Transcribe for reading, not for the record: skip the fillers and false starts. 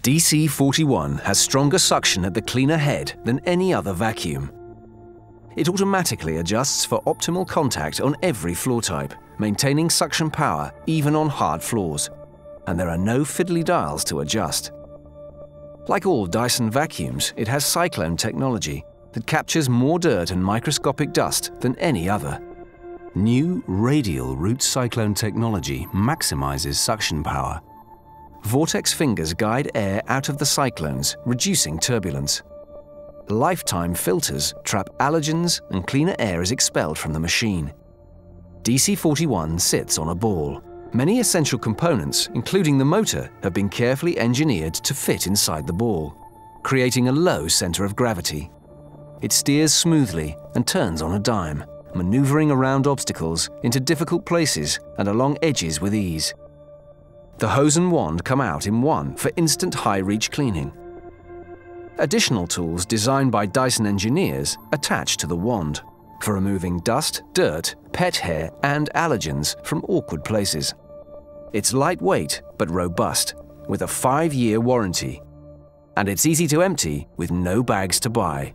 DC41 has stronger suction at the cleaner head than any other vacuum. It automatically adjusts for optimal contact on every floor type, maintaining suction power even on hard floors. And there are no fiddly dials to adjust. Like all Dyson vacuums, it has Cyclone technology that captures more dirt and microscopic dust than any other. New Radial Root Cyclone technology maximizes suction power. Vortex fingers guide air out of the cyclones, reducing turbulence. Lifetime filters trap allergens and cleaner air is expelled from the machine. DC41 sits on a ball. Many essential components, including the motor, have been carefully engineered to fit inside the ball, creating a low center of gravity. It steers smoothly and turns on a dime, maneuvering around obstacles into difficult places and along edges with ease. The hose and wand come out in one for instant high-reach cleaning. Additional tools designed by Dyson engineers attach to the wand for removing dust, dirt, pet hair and allergens from awkward places. It's lightweight but robust, with a 5-year warranty. And it's easy to empty with no bags to buy.